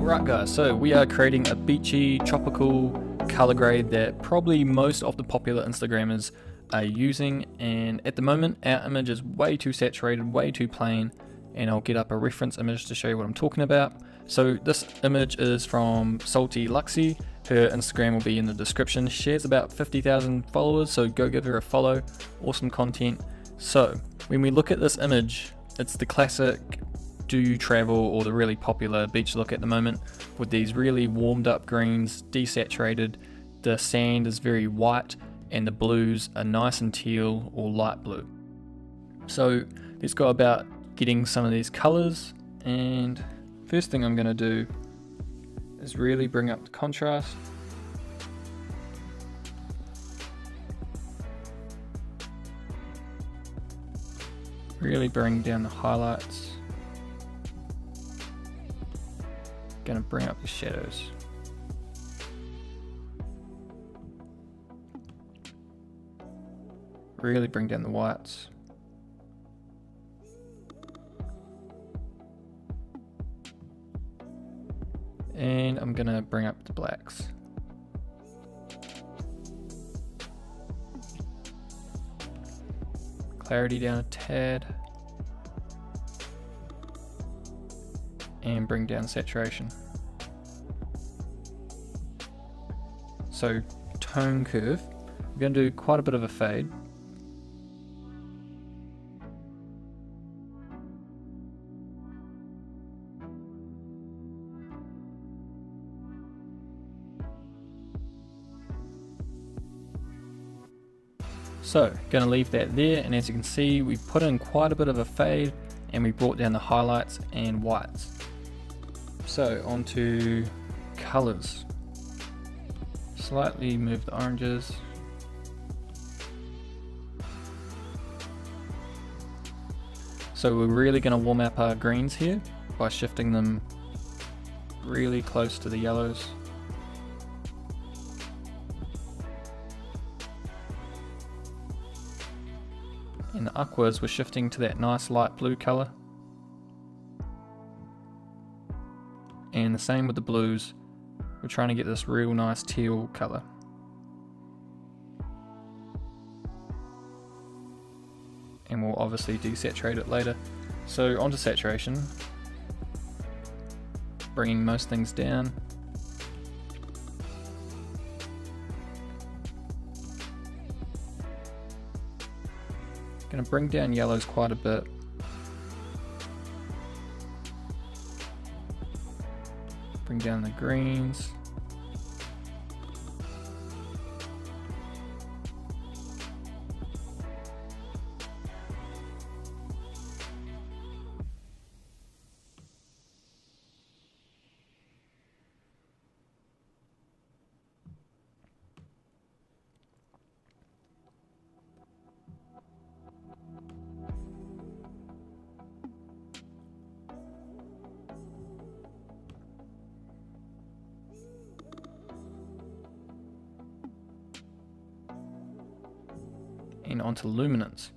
Alright guys, so we are creating a beachy tropical color grade that probably most of the popular Instagrammers are using, and at the moment our image is way too saturated, way too plain, and I'll get up a reference image to show you what I'm talking about. So this image is from Salty Luxy. Her Instagram will be in the description. She has about 50,000 followers, so go give her a follow. Awesome content. So when we look at this image, it's the classic do you travel or the really popular beach look at the moment, with these really warmed up greens, desaturated, the sand is very white, and the blues are nice and teal or light blue. So let's go about getting some of these colors, and first thing I'm going to do is really bring up the contrast. Really bring down the highlights. Going to bring up the shadows. Really bring down the whites. And I'm going to bring up the blacks. Clarity down a tad. And bring down saturation. So tone curve, we're going to do quite a bit of a fade. So going to leave that there, and as you can see we put in quite a bit of a fade and we brought down the highlights and whites. So onto colors. Slightly move the oranges. So we're really going to warm up our greens here by shifting them really close to the yellows. In the aquas we're shifting to that nice light blue color. And the same with the blues, we're trying to get this real nice teal color. And we'll obviously desaturate it later. So onto saturation, bringing most things down. Going to bring down yellows quite a bit. Bring down the greens. And onto luminance.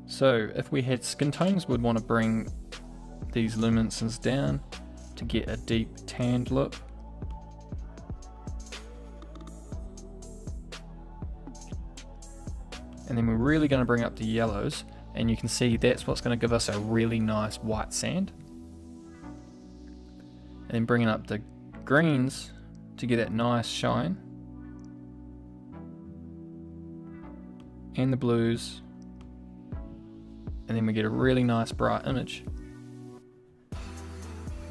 So if we had skin tones, we'd want to bring these luminances down to get a deep tanned look. And then we're really going to bring up the yellows, and you can see that's what's going to give us a really nice white sand. And then bringing up the greens to get that nice shine. And the blues, and then we get a really nice bright image.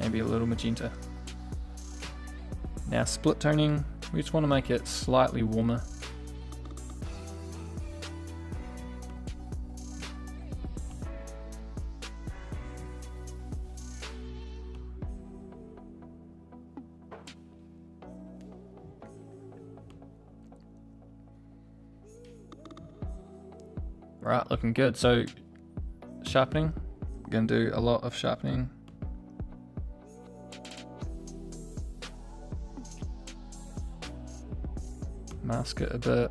Maybe a little magenta. Now split toning, we just want to make it slightly warmer. Right, looking good. So sharpening, we're going to do a lot of sharpening. Mask it a bit.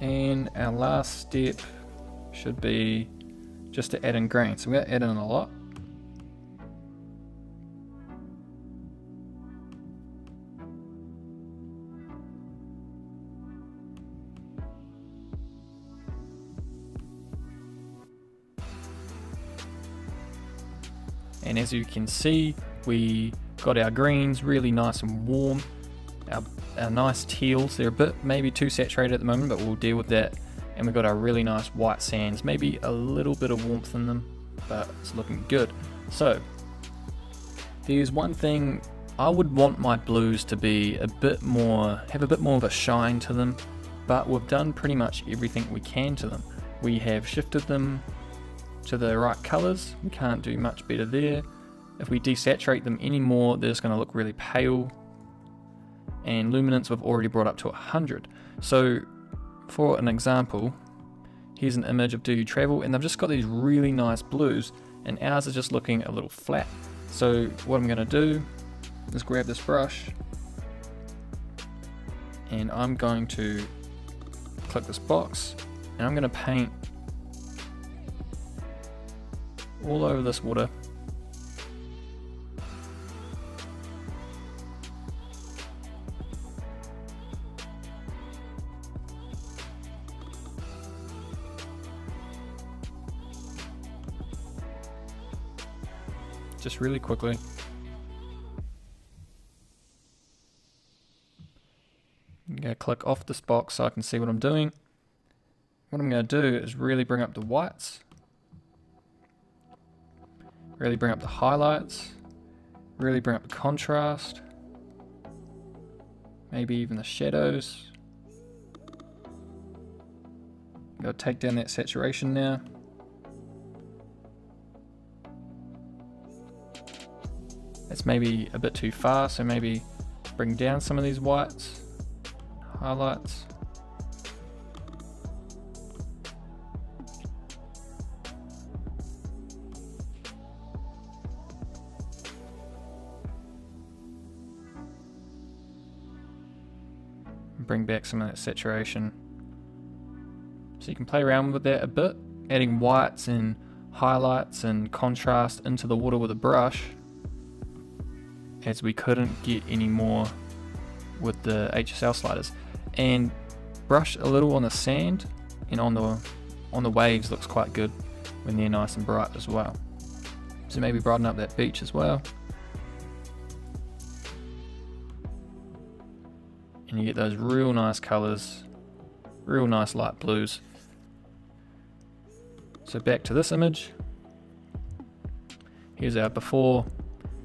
And our last step should be just to add in grain. So we're going to add in a lot. And as you can see, we got our greens really nice and warm. Our nice teals, they're a bit maybe too saturated at the moment, but we'll deal with that. And we've got our really nice white sands, maybe a little bit of warmth in them, but it's looking good. So there's one thing, I would want my blues to be a bit more, have a bit more of a shine to them, but we've done pretty much everything we can to them. We have shifted them to the right colors. We can't do much better there. If we desaturate them anymore, they're just going to look really pale. And luminance we've already brought up to 100. So for an example, here's an image of Do You Travel, and they've just got these really nice blues, and ours is just looking a little flat. So what I'm going to do is grab this brush, and I'm going to click this box, and I'm going to paint all over this water. Just really quickly. I'm going to click off this box so I can see what I'm doing. What I'm going to do is really bring up the whites, really bring up the highlights, really bring up the contrast, maybe even the shadows. I'm going to take down that saturation now. It's maybe a bit too far, so maybe bring down some of these whites, highlights. Bring back some of that saturation. So you can play around with that a bit, adding whites and highlights and contrast into the water with a brush, as we couldn't get any more with the HSL sliders. And brush a little on the sand, and on the waves looks quite good when they're nice and bright as well. So maybe brighten up that beach as well. And you get those real nice colors, real nice light blues. So back to this image. Here's our before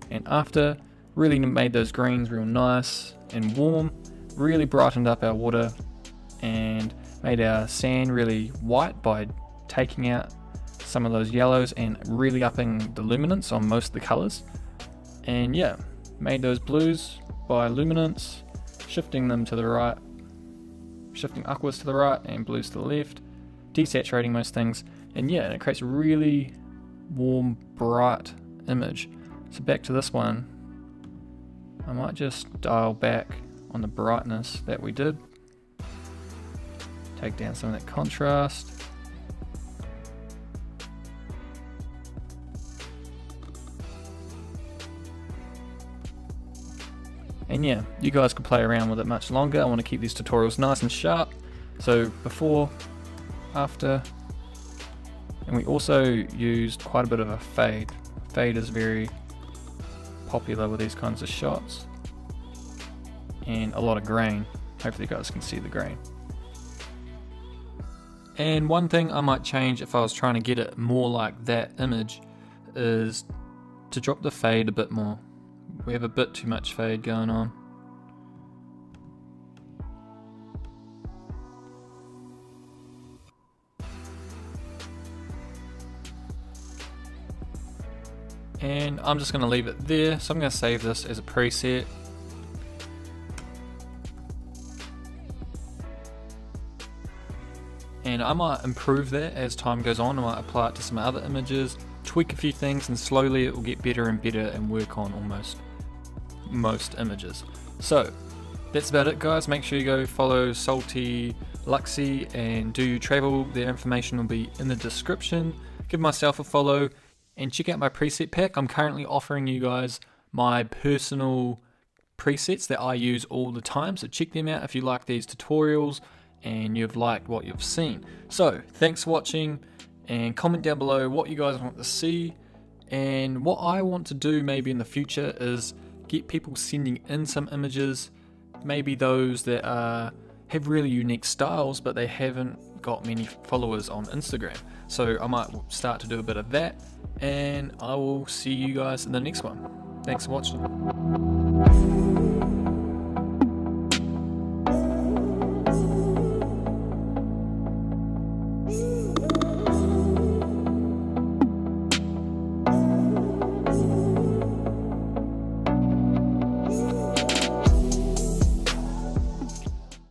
and after. Really made those greens real nice and warm, really brightened up our water and made our sand really white by taking out some of those yellows and really upping the luminance on most of the colors. And yeah, made those blues by luminance, shifting them to the right, shifting aquas to the right and blues to the left, desaturating most things, and yeah, it creates a really warm, bright image. So back to this one, I might just dial back on the brightness that we did, take down some of that contrast. And yeah, you guys can play around with it much longer. I want to keep these tutorials nice and sharp. So before, after, and we also used quite a bit of a fade. Fade is very popular with these kinds of shots, and a lot of grain. Hopefully you guys can see the grain. And one thing I might change if I was trying to get it more like that image is to drop the fade a bit more. We have a bit too much fade going on. And I'm just going to leave it there, so I'm going to save this as a preset. And I might improve that as time goes on. I might apply it to some other images, tweak a few things, and slowly it will get better and better and work on almost most images. So That's about it, guys. Make sure you go follow Salty Luxy and Do You Travel. Their information will be in the description. Give myself a follow and check out my preset pack. I'm currently offering you guys my personal presets that I use all the time, so check them out if you like these tutorials and you've liked what you've seen. So thanks for watching, and comment down below what you guys want to see. And what I want to do maybe in the future is get people sending in some images, maybe those that have really unique styles but they haven't got many followers on Instagram. So I might start to do a bit of that, and I will see you guys in the next one. Thanks for watching.